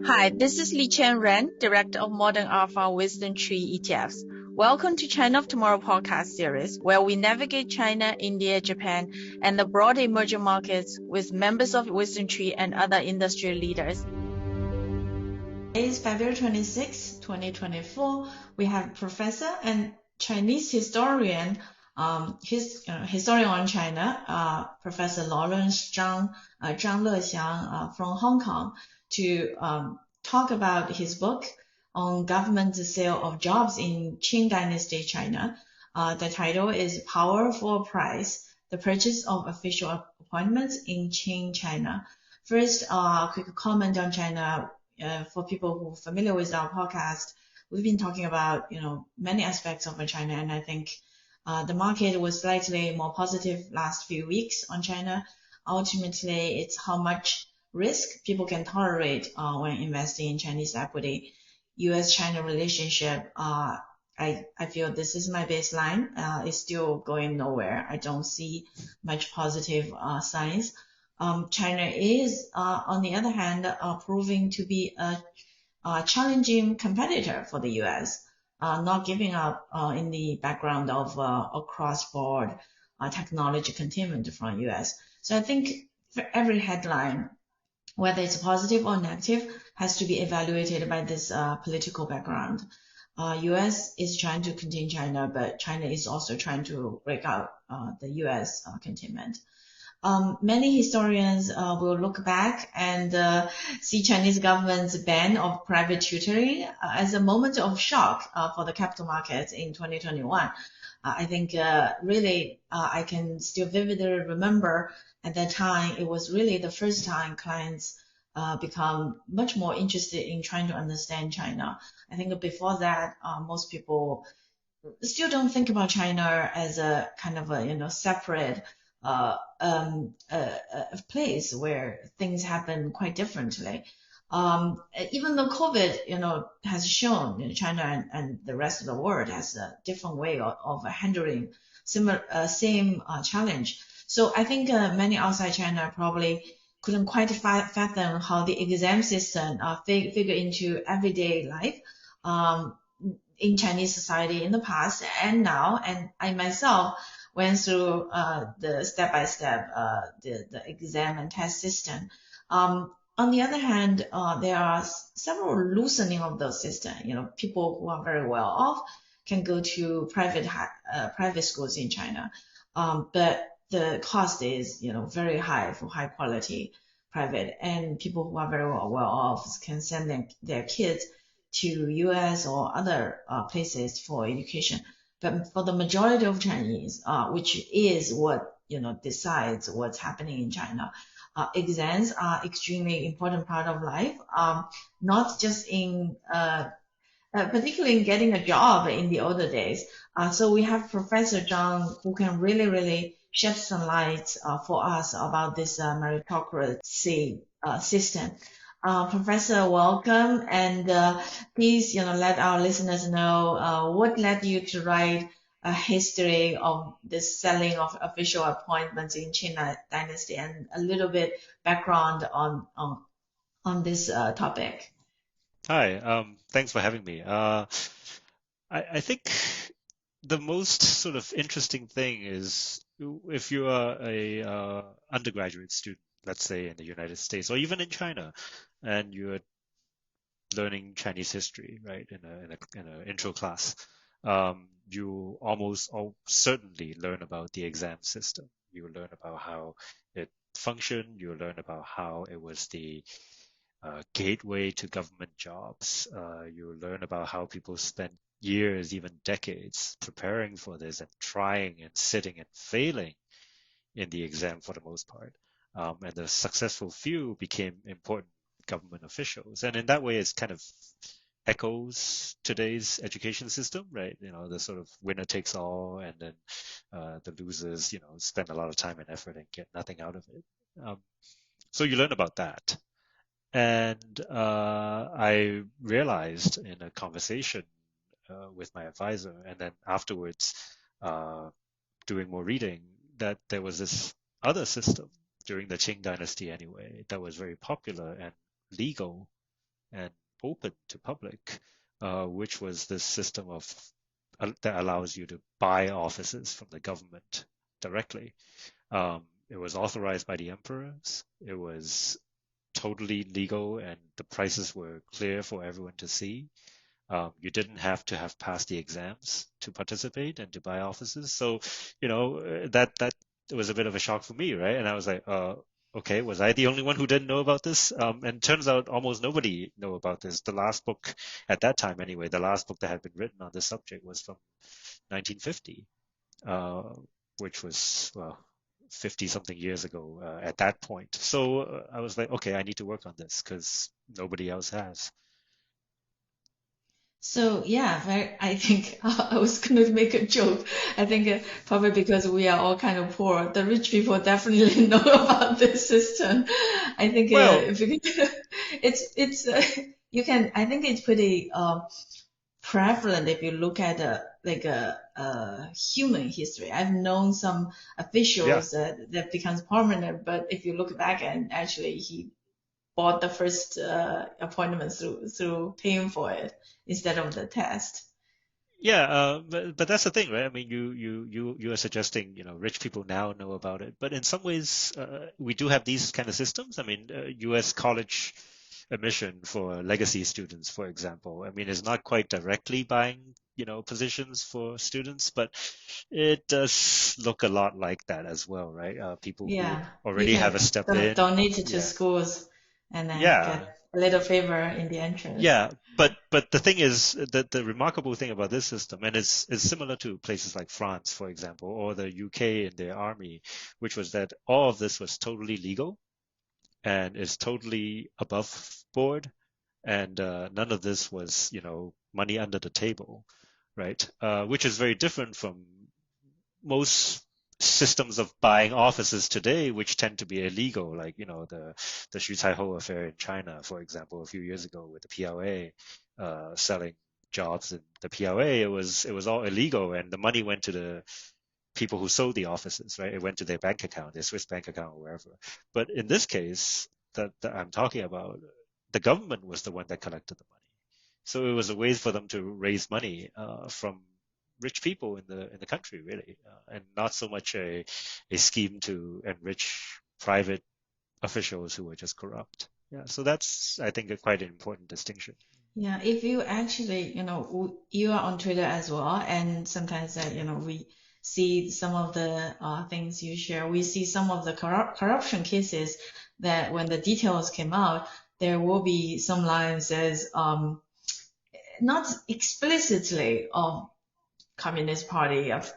Hi, this is Liqian Ren, Director of Modern Alpha Wisdom Tree ETFs. Welcome to China of Tomorrow podcast series, where we navigate China, India, Japan, and the broader emerging markets with members of Wisdom Tree and other industry leaders. Today is February 26, 2024. We have Professor and Chinese historian, historian on China, Professor Lawrence Zhang, Zhang Lexiang from Hong Kong, to talk about his book on government sale of jobs in Qing Dynasty China. The title is Power for a Price, the Purchase of Official Appointments in Qing China. First, quick comment on China. For people who are familiar with our podcast, we've been talking about, many aspects of China, and I think the market was slightly more positive last few weeks on China. Ultimately, it's how much risk people can tolerate when investing in Chinese equity. U.S.-China relationship, I feel this is my baseline. It's still going nowhere. I don't see much positive signs. China is, on the other hand, proving to be a challenging competitor for the U.S., not giving up in the background of a cross-board technology containment from U.S. So I think for every headline, whether it's positive or negative, has to be evaluated by this political background. U.S. is trying to contain China, but China is also trying to break out the U.S. Containment. Many historians will look back and see Chinese government's ban of private tutoring as a moment of shock for the capital markets in 2021. I think really I can still vividly remember at that time, it was really the first time clients become much more interested in trying to understand China. I think before that, most people still don't think about China as a kind of a separate a place where things happen quite differently. Even though COVID, has shown China and the rest of the world has a different way of handling same challenge. So I think many outside China probably couldn't quite fathom how the exam system figure into everyday life in Chinese society in the past and now. And I myself went through the step-by-step the exam and test system. On the other hand, there are several loosening of those systems. People who are very well off can go to private schools in China, but the cost is very high for high quality private, and people who are very well off can send their kids to US or other places for education. But for the majority of Chinese, which is what decides what's happening in China, exams are extremely important part of life. Not just in particularly in getting a job in the older days. So we have Professor Zhang who can really shed some light for us about this meritocracy system. Professor, welcome, and please, let our listeners know what led you to write a history of the selling of official appointments in Qing Dynasty, and a little bit background on this topic. Hi, thanks for having me. I think the most sort of interesting thing is if you are a undergraduate student, let's say in the United States or even in China, and you're learning Chinese history, right, in a intro class, you almost certainly learn about the exam system. You learn about how it functioned. You learn about how it was the gateway to government jobs. You learn about how people spend years, even decades, preparing for this and trying and sitting and failing in the exam for the most part. And the successful few became important government officials. And in that way, it's kind of echoes today's education system, right? The sort of winner takes all, and then the losers, spend a lot of time and effort and get nothing out of it. So you learn about that. And I realized in a conversation with my advisor, and then afterwards doing more reading, that there was this other system during the Qing Dynasty anyway that was very popular and legal and open to public, which was this system of that allows you to buy offices from the government directly. It was authorized by the emperors. It was totally legal, and the prices were clear for everyone to see. You didn't have to have passed the exams to participate and to buy offices. So, that was a bit of a shock for me, right? And I was like, okay, was I the only one who didn't know about this? And turns out almost nobody knew about this. The last book at that time, anyway, the last book that had been written on this subject was from 1950, uh, which was, well, 50 something years ago at that point. So I was like, okay, I need to work on this because nobody else has. So yeah, I think I was going to make a joke. I think probably because we are all kind of poor, the rich people definitely know about this system. I think Well, if you it's you can I think it's pretty prevalent if you look at like a human history. I've known some yeah. officials that becomes permanent, but if you look back and actually he bought the first appointment through paying for it instead of the test. Yeah, but that's the thing, right? I mean, you are suggesting, rich people now know about it, but in some ways, we do have these kind of systems. I mean, U.S. college admission for legacy students, for example. I mean, it's not quite directly buying, positions for students, but it does look a lot like that as well, right? People who Yeah, you already have a can step in. donate it to Yeah. schools and then Yeah. get a little favor in the entrance. Yeah, but the thing is that the remarkable thing about this system, and it's similar to places like France, for example, or the UK in their army, which was that all of this was totally legal and is totally above board, and none of this was, money under the table, right? Which is very different from most systems of buying offices today, which tend to be illegal, like the Xu Caihou affair in China, for example, a few years ago with the PLA selling jobs in the PLA, it was all illegal, and the money went to the people who sold the offices, right? It went to their bank account, their Swiss bank account, or wherever. But in this case that I'm talking about, the government was the one that collected the money. So it was a way for them to raise money from rich people in the country, really, and not so much a scheme to enrich private officials who were just corrupt. Yeah, so that's, I think, quite an important distinction. Yeah, if you actually, you are on Twitter as well, and sometimes we see some of the things you share. We see some of the corruption cases that when the details came out, there will be some lines as not explicitly of Communist Party of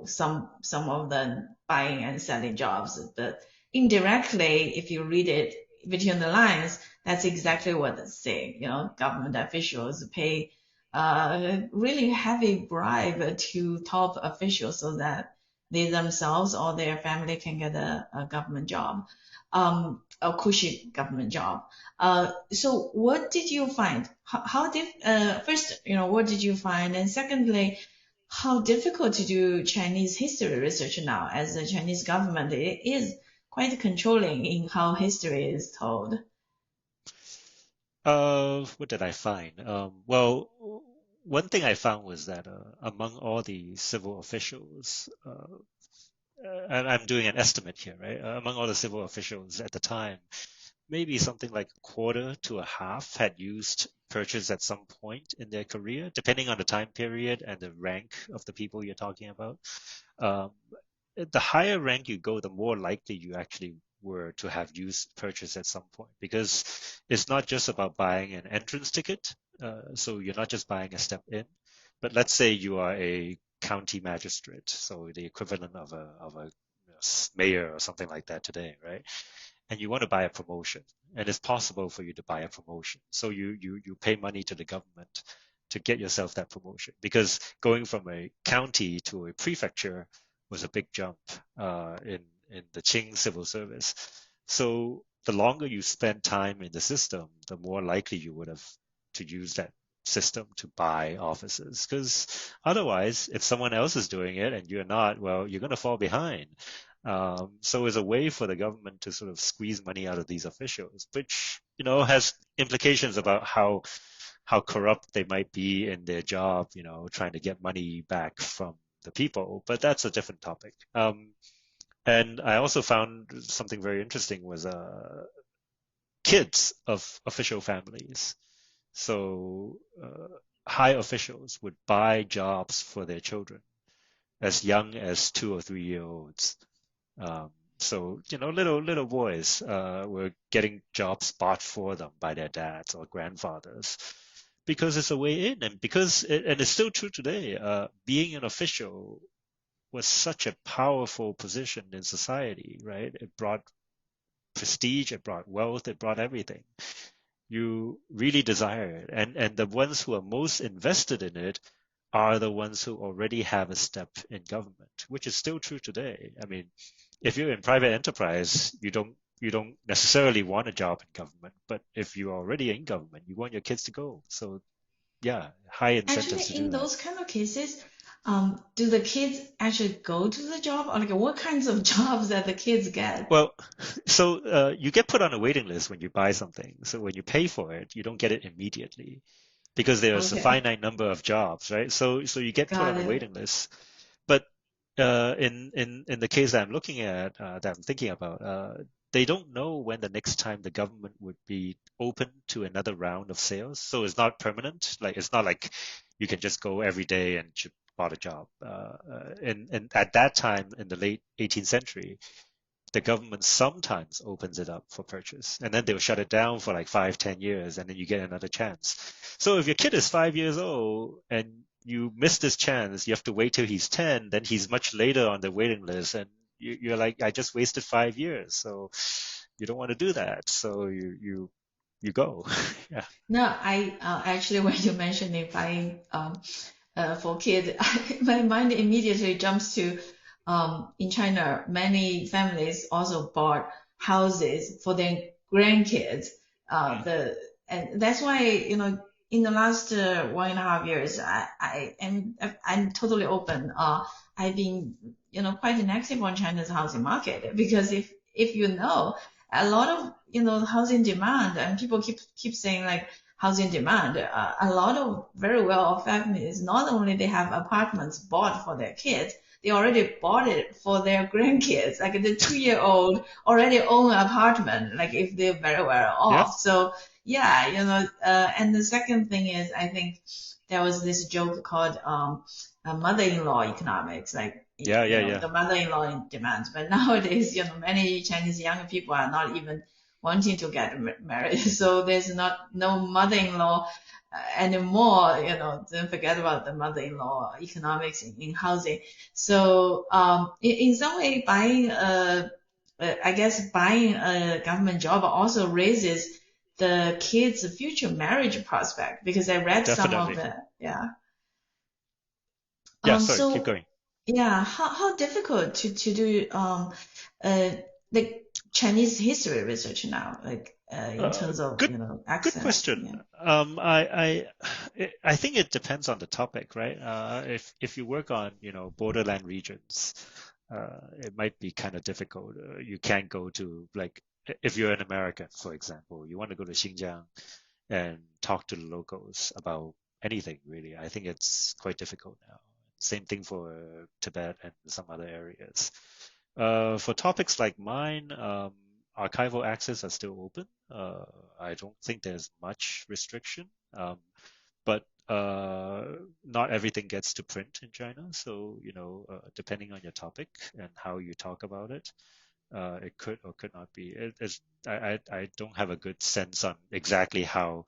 some of them buying and selling jobs, but indirectly, if you read it between the lines, that's exactly what it's saying. Government officials pay really heavy bribe to top officials so that they themselves or their family can get a government job, a cushy government job. So what did you find? How did first, what did you find? And secondly, how difficult to do Chinese history research now, as the Chinese government is quite controlling in how history is told. What did I find? Well, one thing I found was that among all the civil officials, and I'm doing an estimate here, right? Among all the civil officials at the time, maybe something like a quarter to a half had used purchase at some point in their career, depending on the time period and the rank of the people you're talking about. Um, the higher rank you go, the more likely you actually were to have used purchase at some point, because it's not just about buying an entrance ticket. So you're not just buying a step in, but let's say you are a county magistrate, so the equivalent of a mayor or something like that today, right? And you want to buy a promotion, and it's possible for you to buy a promotion. So you pay money to the government to get yourself that promotion, because going from a county to a prefecture was a big jump in the Qing civil service. So the longer you spend time in the system, the more likely you would have to use that system to buy offices. Because otherwise, if someone else is doing it and you're not, well, you're going to fall behind. So it's a way for the government to sort of squeeze money out of these officials, which, has implications about how corrupt they might be in their job, trying to get money back from the people. But that's a different topic. And I also found something very interesting was kids of official families. So high officials would buy jobs for their children as young as 2 or 3 year olds. Um, so little boys were getting jobs bought for them by their dads or grandfathers because it's a way in, and and it's still true today. Being an official was such a powerful position in society, right? It brought prestige, it brought wealth, it brought everything. You really desire it. And the ones who are most invested in it are the ones who already have a step in government, which is still true today. I mean, if you're in private enterprise, you don't necessarily want a job in government, but if you're already in government, you want your kids to go. So yeah, high Actually, incentives to do in that. those kind of cases, do the kids actually go to the job, or like what kinds of jobs that the kids get? Well, so you get put on a waiting list when you buy something. So when you pay for it, you don't get it immediately because there's a Okay, finite number of jobs, right? So you get put got on a it. waiting list. But in the case that I'm looking at, that I'm thinking about, they don't know when the next time the government would be open to another round of sales. So it's not permanent. Like it's not like you can just go every day and bought a job. And at that time in the late 18th century, the government sometimes opens it up for purchase, and then they'll shut it down for like 5, 10 years, and then you get another chance. So if your kid is 5 years old and you miss this chance, you have to wait till he's 10, then he's much later on the waiting list, and you're like, I just wasted 5 years. So you don't want to do that. So you go. Yeah. No, I actually when you mentioned it buying for kids, my mind immediately jumps to in China, many families also bought houses for their grandkids. Hmm. The and that's why in the last 1.5 years, I'm totally open. I've been quite inactive on China's housing market because if a lot of housing demand, and people keep saying like housing demand. A lot of very well-off families, not only they have apartments bought for their kids, they already bought it for their grandkids. Like the 2-year-old already own an apartment, like if they're very well Yeah. off. So yeah, and the second thing is, I think there was this joke called mother-in-law economics, like Yeah. Yeah. Yeah. the mother-in-law in demand. But nowadays, many Chinese young people are not even wanting to get married. So there's no mother-in-law anymore. Don't forget about the mother-in-law economics in housing. So in some way, I guess buying a government job also raises the kids' future marriage prospect because I read some of Definitely. the yeah. Yeah. Sorry. Keep So going. yeah, how difficult to do uh like Chinese history research now, like in Uh, terms of good Good access. question. Yeah. I think it depends on the topic, right? If you work on, borderland regions, it might be kind of difficult. You can't go to like if you're an American, for example, you want to go to Xinjiang and talk to the locals about anything really. I think it's quite difficult now. Same thing for Tibet and some other areas. For topics like mine, archival access are still open. I don't think there's much restriction, but not everything gets to print in China. So, depending on your topic and how you talk about it, it could or could not be. I don't have a good sense on exactly how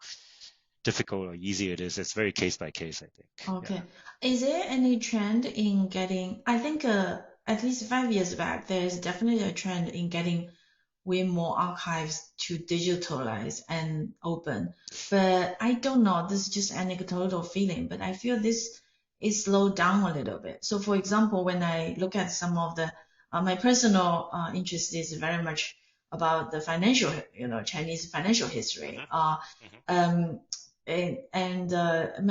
difficult or easy it is. It's very case by case, I think. Yeah. Okay. Is there any trend in getting, I think at least 5 years back, there is definitely a trend in getting way more archives to digitalize and open. But I don't know, this is just anecdotal feeling, but I feel this is slowed down a little bit. So for example, when I look at some of my personal interest is very much about the financial, Chinese financial history. Hmm. Hmm. Um, and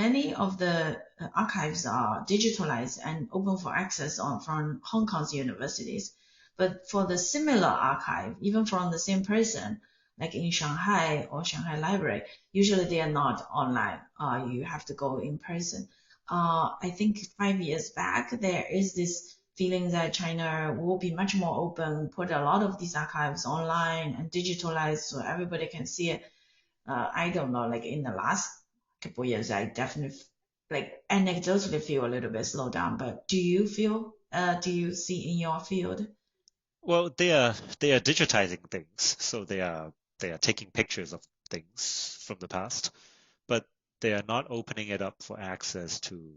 many of the archives are digitalized and open for access from Hong Kong's universities. But for the similar archive, even from the same person, like in Shanghai or Shanghai Library, usually they are not online. You have to go in person. I think 5 years back, there is this feeling that China will be much more open, put a lot of these archives online and digitalized so everybody can see it. I don't know, like in the last couple of years, I definitely like anecdotally feel a little bit slowed down. But do you see in your field? Well, they are digitizing things, so they are taking pictures of things from the past, but they are not opening it up for access to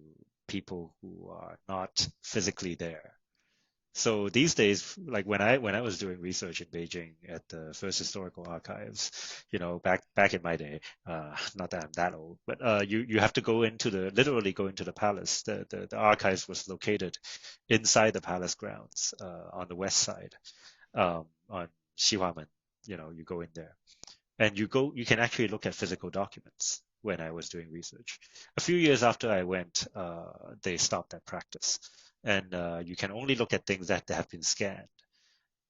people who are not physically there. So these days, like when I was doing research in Beijing at the First Historical Archives, back in my day, not that I'm that old, but you have to go into the literally go into the palace. The archives was located inside the palace grounds on the west side, on Xihuamen. You go in there and you can actually look at physical documents. When I was doing research, a few years after I went, they stopped that practice, and you can only look at things that have been scanned.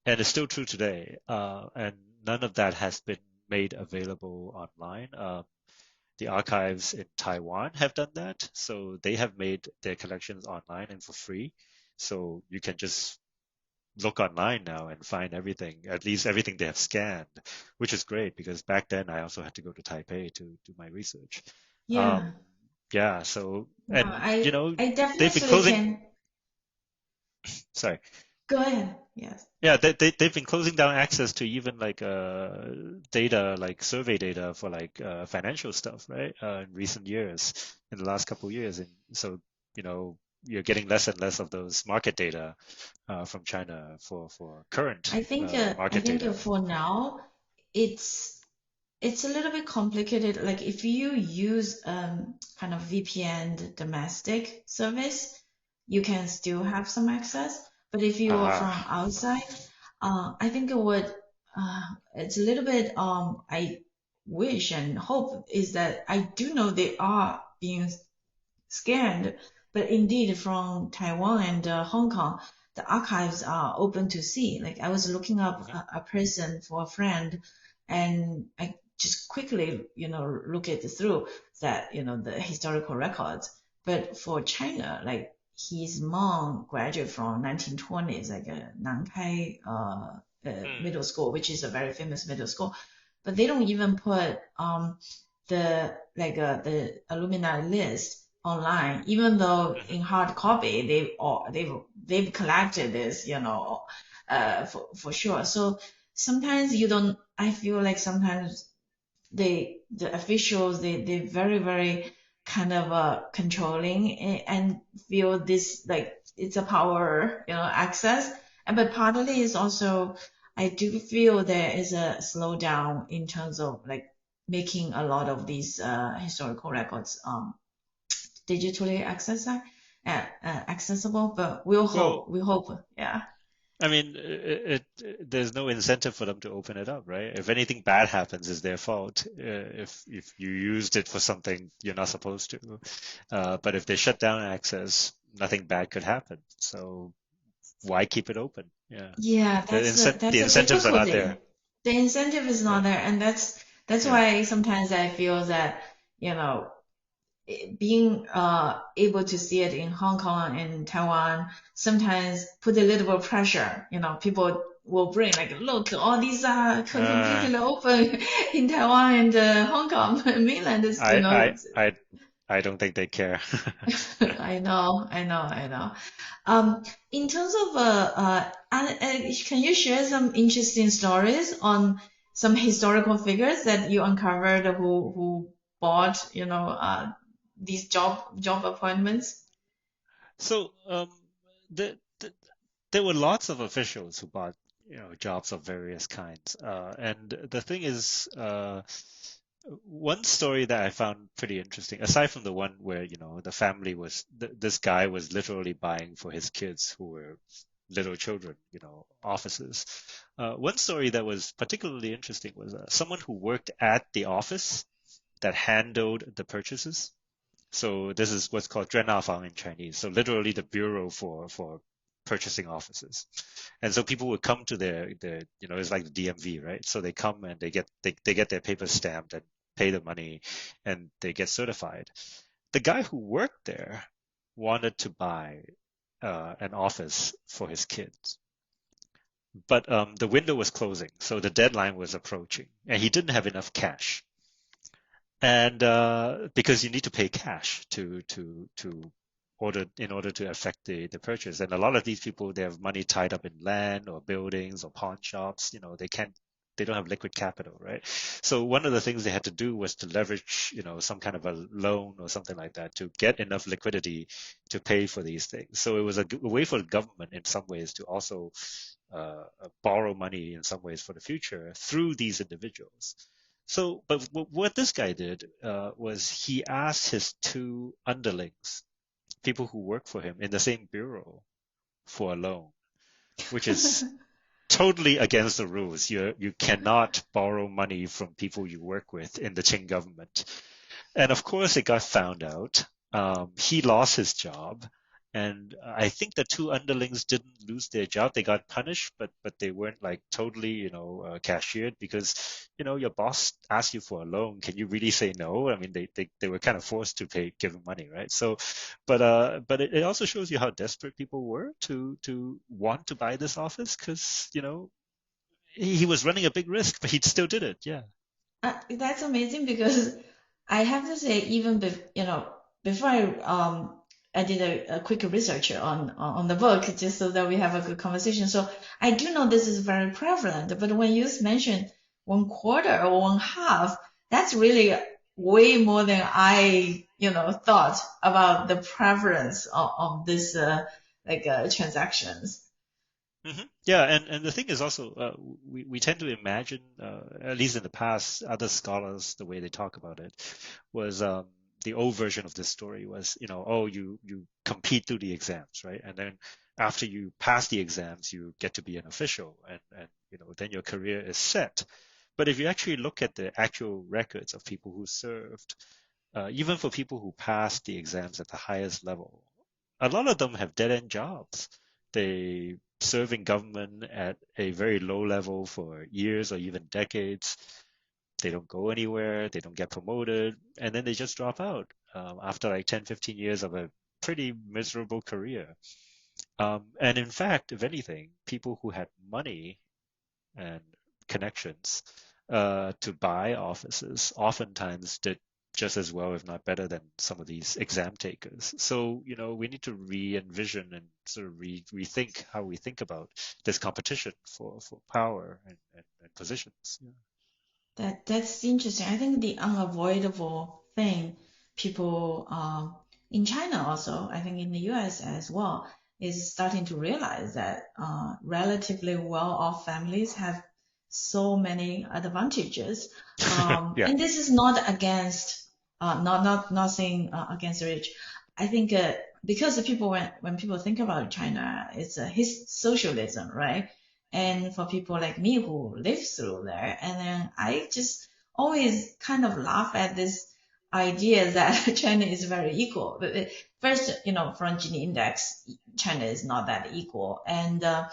And it's still true today, and none of that has been made available online. The archives in Taiwan have done that, so they have made their collections online and for free. So you can just look online now and find everything, at least everything they have scanned, which is great because back then I also had to go to Taipei to do my research. Um, Yeah, yeah, so, no, and, I they've been definitely closing, can. sorry. Go ahead. Yes. Yeah, they've been closing down access to even like data, like survey data for like financial stuff, right? In recent years, in the last couple of years. And so, you know, you're getting less and less of those market data from China for current I market think data. for now, it's it's a little bit complicated. Like if you use kind of VPN domestic service, you can still have some access. But if you are Ah, from outside, I think it's a little bit I wish and hope is that I do know they are being scanned, but indeed from Taiwan and Hong Kong, the archives are open to see. Like I was looking up mhm, a person for a friend, and I just quickly, look it through that, the historical records. But for China, like his mom graduated from 1920s, like a Nankai mm, middle school, which is a very famous middle school. But they don't even put the alumni list online, even though mhm. in hard copy they've collected this, for sure. So sometimes you don't. I feel like sometimes the officials they very very kind of controlling and feel this like it's a power access, and but partly is also I do feel there is a slowdown in terms of like making a lot of these historical records digitally accessible, but Well, we hope, yeah. I mean, there's no incentive for them to open it up, right? If anything bad happens, it's their fault. If you used it for something you're not supposed to, but if they shut down access, nothing bad could happen. So why keep it open? Yeah, Yeah, the that's a incentives are not difficulty. there. The incentive is Yeah, not there, and that's yeah. why sometimes I feel that you know being able to see it in Hong Kong and Taiwan sometimes put a little bit of pressure. People will bring like, look, all these are Uh, completely open in Taiwan and Hong Kong mainland is, I, I, I, I don't think they care. I know. In terms of can you share some interesting stories on some historical figures that you uncovered who bought, these job appointments? So, the there were lots of officials who bought, jobs of various kinds. And the thing is, one story that I found pretty interesting, aside from the one where, the family was, this guy was literally buying for his kids who were little children, offices. One story that was particularly interesting was someone who worked at the office that handled the purchases. So this is what's called 专拿房 in Chinese. So literally the bureau for purchasing offices. And so people would come to their it's like the DMV, right? So they come and they get their papers stamped and pay the money and they get certified. The guy who worked there wanted to buy an office for his kids. But the window was closing, so the deadline was approaching, and he didn't have enough cash. And because you need to pay cash to order in order to affect the purchase. And a lot of these people, they have money tied up in land or buildings or pawn shops. They don't have liquid capital, right? So one of the things they had to do was to leverage, some kind of a loan or something like that to get enough liquidity to pay for these things. So it was a way for the government in some ways to also borrow money in some ways for the future through these individuals. So, but what this guy did was he asked his two underlings, people who work for him in the same bureau, for a loan, which is totally against the rules. You cannot borrow money from people you work with in the Qing government. And of course, it got found out. He lost his job. And I think the two underlings didn't lose their job. They got punished, but they weren't like totally, cashiered because, your boss asked you for a loan. Can you really say no? I mean, they were kind of forced to give him money, right? So, but it also shows you how desperate people were to want to buy this office because, he was running a big risk, but he still did it. Yeah. That's amazing because I have to say, even before I did a quick research on the book just so that we have a good conversation. So I do know this is very prevalent, but when you mentioned 1/4 or 1/2, that's really way more than I thought about the prevalence of this transactions. Mm-hmm. Yeah, and the thing is also we tend to imagine, at least in the past, other scholars, the way they talk about it was the old version of this story was, you compete through the exams, right? And then after you pass the exams, you get to be an official, and then your career is set. But if you actually look at the actual records of people who served, even for people who passed the exams at the highest level, a lot of them have dead-end jobs. They serve in government at a very low level for years or even decades. They don't go anywhere. They don't get promoted. And then they just drop out after like 10, 15 years of a pretty miserable career. And in fact, if anything, people who had money and connections to buy offices oftentimes did just as well, if not better, than some of these exam takers. So, we need to re-envision and sort of rethink how we think about this competition for power and positions. Yeah. That's interesting. I think the unavoidable thing people in China also, I think in the US as well, is starting to realize that relatively well-off families have so many advantages. Yeah. And this is not against, not saying against the rich. I think because the people when people think about China, it's his socialism, right? And for people like me who live through there, and then I just always kind of laugh at this idea that China is very equal. But first, from Gini index, China is not that equal, and uh,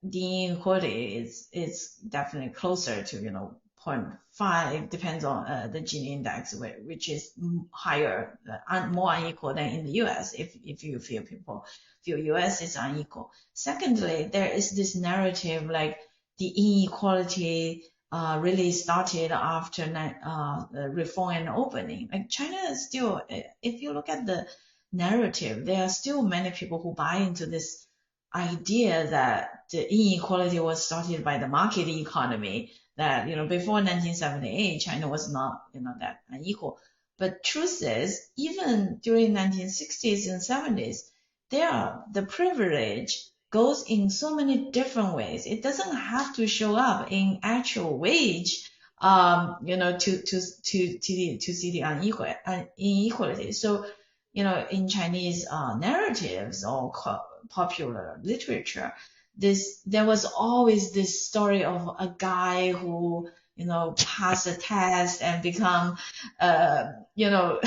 the inequality is definitely closer to 0.5, depends on the Gini index, which is higher, more unequal than in the US. If you feel US is unequal. Secondly, there is this narrative like the inequality really started after reform and opening. Like China is still, if you look at the narrative, there are still many people who buy into this idea that the inequality was started by the market economy, that before 1978 China was not that unequal. But truth is, even during 1960s and 70s, the privilege goes in so many different ways. It doesn't have to show up in actual wage to see the inequality. So in Chinese narratives or popular literature, there was always this story of a guy who pass the test and become, you know,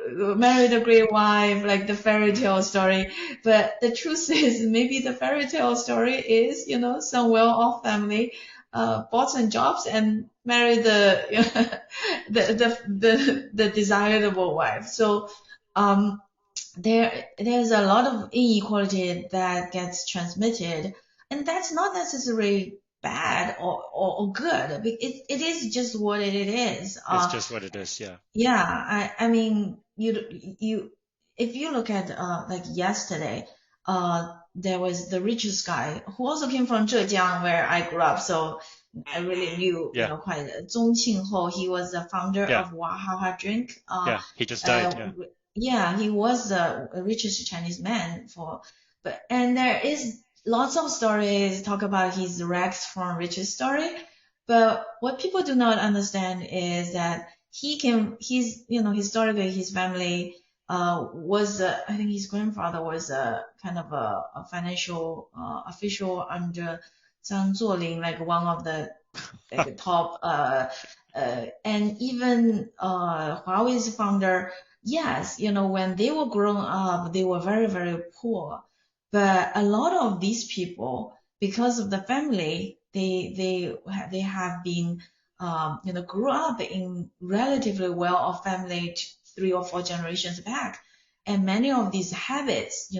marry the great wife, like the fairy tale story. But the truth is, maybe the fairy tale story is, some well-off family, bought some jobs and marry the desirable wife. So, um, there's a lot of inequality that gets transmitted, and that's not necessarily bad or good. It is just what it is. It's just what it is. Yeah. Yeah, I mean, if you look at like yesterday, there was the richest guy who also came from Zhejiang, where I grew up, so I really knew, Yeah. quite Zhong Qingho. He was the founder Yeah. of Wahaha Drink. Yeah. He just died. Uh, Yeah. yeah, he was the richest Chinese man and there is lots of stories talk about his rags from riches story, but what people do not understand is that historically his family was, I think his grandfather was a kind of a financial official under Zhang Zuolin, like one of the like top and even Huawei's founder, yes, when they were growing up, they were very, very poor. But a lot of these people, because of the family, they have been grew up in relatively well-off family 3 or 4 generations back, and many of these habits,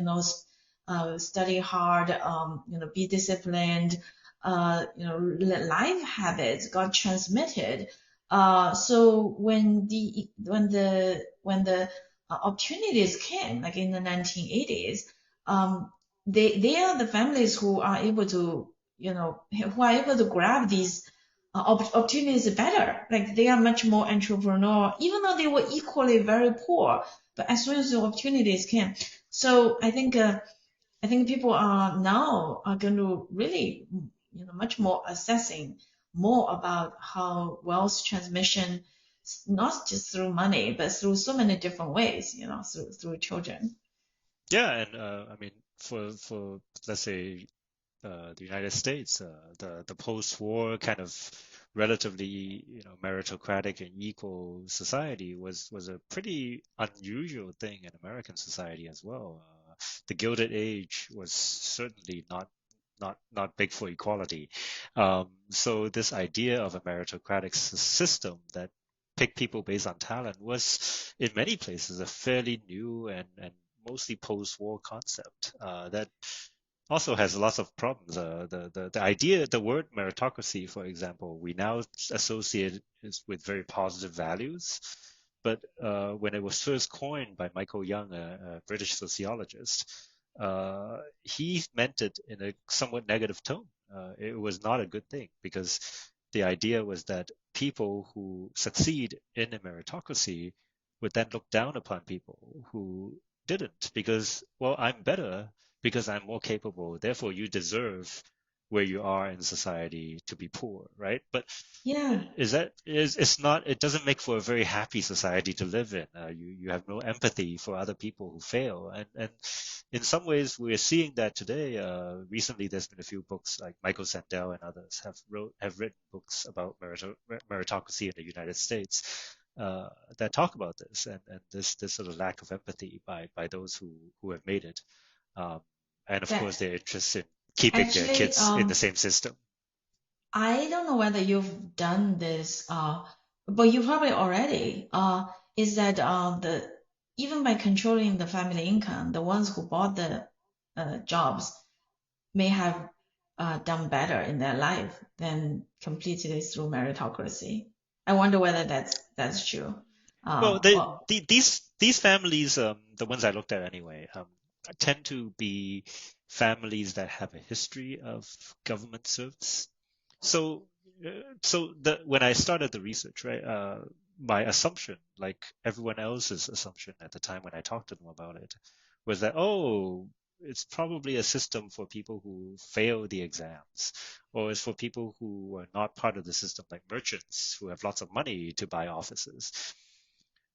study hard, be disciplined, life habits got transmitted. So when the opportunities came, like in the 1980s, they are the families who are able to, grab these opportunities better. Like they are much more entrepreneurial, even though they were equally very poor. But as soon as the opportunities came, so I think people are now are going to really, much more assessing more about how wealth transmission, not just through money, but through so many different ways, through children. Yeah. And I mean, for let's say the United States, the post-war kind of relatively, meritocratic and equal society was a pretty unusual thing in American society as well. The Gilded Age was certainly not big for equality. So this idea of a meritocratic system that picked people based on talent was, in many places, a fairly new and mostly post-war concept that also has lots of problems. The idea, the word meritocracy, for example, we now associate it with very positive values. But when it was first coined by Michael Young, a British sociologist, he meant it in a somewhat negative tone. It was not a good thing because the idea was that people who succeed in a meritocracy would then look down upon people who didn't because, well, I'm better because I'm more capable. Therefore, you deserve where you are in society to be poor, right? But Yeah, it's not, it doesn't make for a very happy society to live in. You have no empathy for other people who fail, and in some ways we're seeing that today. Recently, there's been a few books like Michael Sandel and others have written books about meritocracy in the United States. That talk about this and this sort of lack of empathy by those who have made it. Um, and of course, that they're interested in keeping their actually, kids in the same system. I don't know whether you've done this, but you probably already, is that the even by controlling the family income, the ones who bought the jobs may have done better in their life than completely through meritocracy. I wonder whether that's true. Well, Well, these families, the ones I looked at anyway, tend to be families that have a history of government service. So, when I started the research, right, my assumption, like everyone else's assumption at the time when I talked to them about it, was that, oh, it's probably a system for people who fail the exams, or it's for people who are not part of the system, like merchants who have lots of money to buy offices.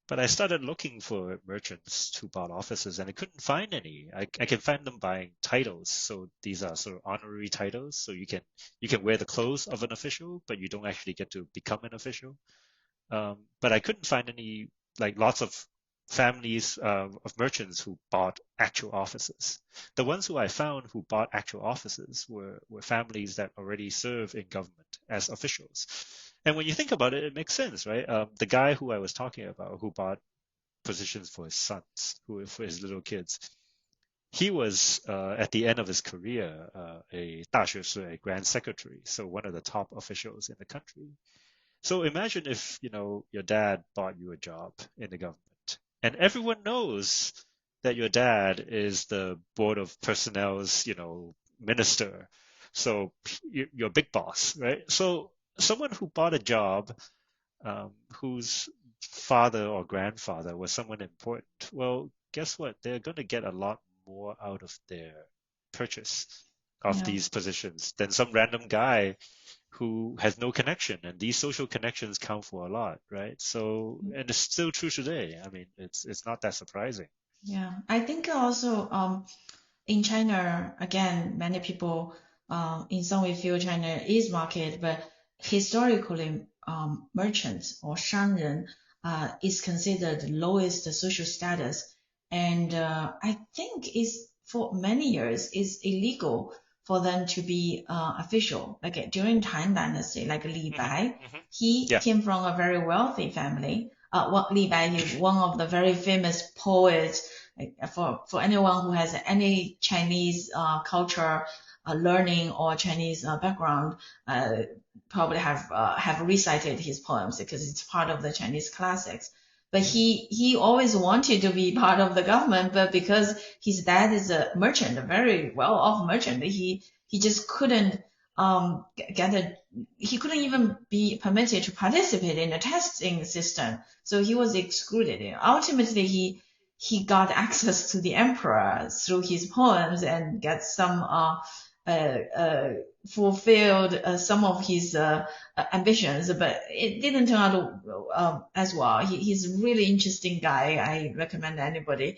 But I started looking for merchants who bought offices, and I couldn't find any. I can find them buying titles. So these are sort of honorary titles. So you can wear the clothes of an official, but you don't actually get to become an official. But I couldn't find any, like lots of families of merchants who bought actual offices. The ones who I found who bought actual offices were families that already serve in government as officials. And when you think about it, it makes sense, right? The guy who I was talking about who bought positions for his sons, for his little kids, he was at the end of his career a 大学士, a grand secretary, so one of the top officials in the country. So imagine if, your dad bought you a job in the government and everyone knows that your dad is the board of personnel's, minister. So you're big boss, right? So someone who bought a job, whose father or grandfather was someone important, well, guess what? They're going to get a lot more out of their purchase of Yeah. these positions than some random guy who has no connection, and these social connections count for a lot, right? So, and it's still true today. I mean, it's not that surprising. Yeah, I think also in China, again, many people in some way feel China is market, but historically, merchants or 商人 is considered the lowest social status, and I think is for many years is illegal for them to be official. Like during Tang Dynasty, like Li Hmm. Bai, Hmm. he Yeah. came from a very wealthy family. Li Bai is one of the very famous poets for anyone who has any Chinese culture learning or Chinese background, uh, probably have recited his poems because it's part of the Chinese classics. But he always wanted to be part of the government, but because his dad is a merchant, a very well off merchant, he just couldn't get a he couldn't even be permitted to participate in the testing system. So he was excluded. Ultimately, he got access to the emperor through his poems and get some uh, uh, fulfilled some of his ambitions, but it didn't turn out as well. He's a really interesting guy. I recommend anybody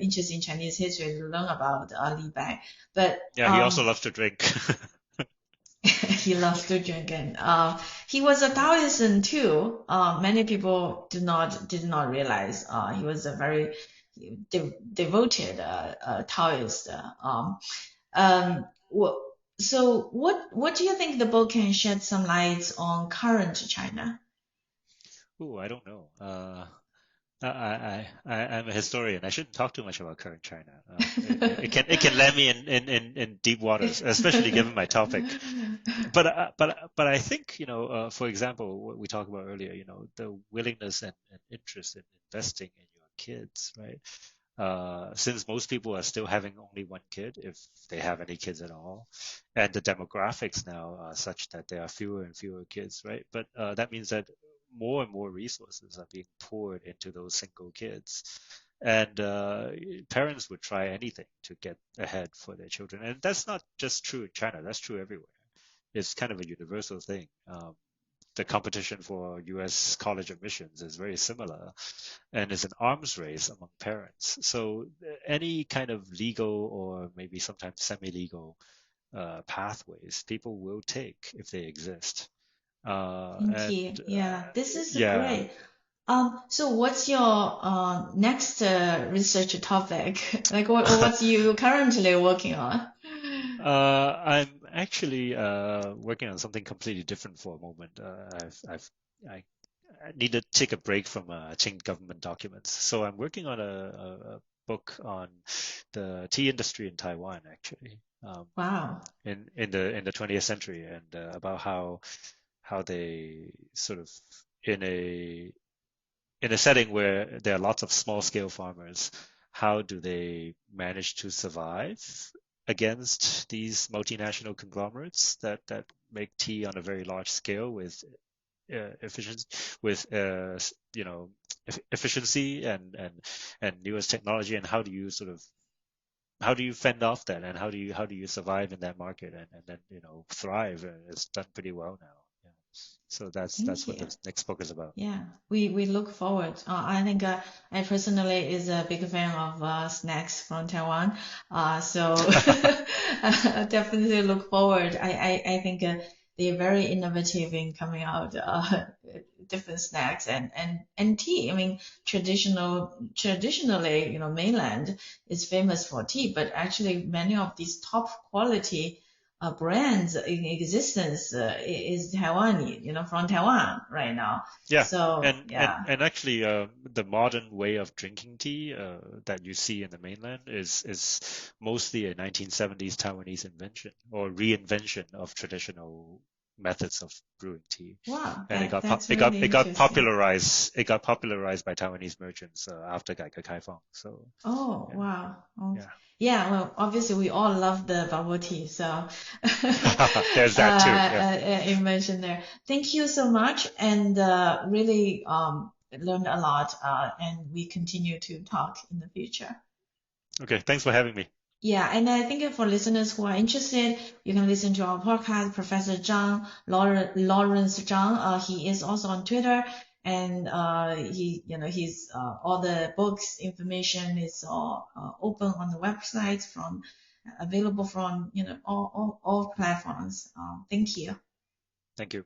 interested in Chinese history to learn about Li Bai. But Yeah, he also loves to drink. he loves to drink, and he was a Taoist too. Many people did not realize he was a very devoted Taoist. Well, so what do you think the book can shed some light on current China? Ooh, I don't know. I'm a historian. I shouldn't talk too much about current China. It can land me in deep waters, especially given my topic. But I think, for example, what we talked about earlier, the willingness and interest in investing in your kids, right? Since most people are still having only one kid, if they have any kids at all, and the demographics now are such that there are fewer and fewer kids, right? But that means that more and more resources are being poured into those single kids. And parents would try anything to get ahead for their children. And that's not just true in China, that's true everywhere. It's kind of a universal thing. The competition for US college admissions is very similar, and it's an arms race among parents. So any kind of legal or maybe sometimes semi-legal pathways people will take if they exist. Thank And you. Yeah, this is yeah, great. So what's your next research topic? Like what's you currently working on? I'm actually working on something completely different for a moment. I need to take a break from Qing government documents. So I'm working on a book on the tea industry in Taiwan, actually, Wow. in the 20th century, and about how they sort of in a in a setting where there are lots of small scale farmers, how do they manage to survive against these multinational conglomerates that make tea on a very large scale with efficiency, with efficiency and newest technology, and how do you fend off that, and how do you survive in that market, and then thrive? And it's done pretty well now. So that's Thank what you. the next book is about. Yeah, we look forward. I think I personally is a big fan of snacks from Taiwan. So definitely look forward. I think they're very innovative in coming out different snacks and tea. I mean, traditionally, mainland is famous for tea, but actually many of these top quality brands in existence is Taiwanese, from Taiwan right now. Yeah, So and actually, the modern way of drinking tea that you see in the mainland is mostly a 1970s Taiwanese invention or reinvention of traditional methods of brewing tea, wow, and that's really interesting. it got popularized by Taiwanese merchants after 改革开放. So Oh, yeah, wow. Oh, yeah, yeah, well, obviously we all love the bubble tea, so there's that too. Yeah, invention there. Thank you so much, and really learned a lot, and we continue to talk in the future. okay, thanks for having me. Yeah, and I think for listeners who are interested, you can listen to our podcast, Professor Zhang, Lawrence Zhang. He is also on Twitter, and he's all the books information is all open on the website from available from all platforms. Thank you. Thank you.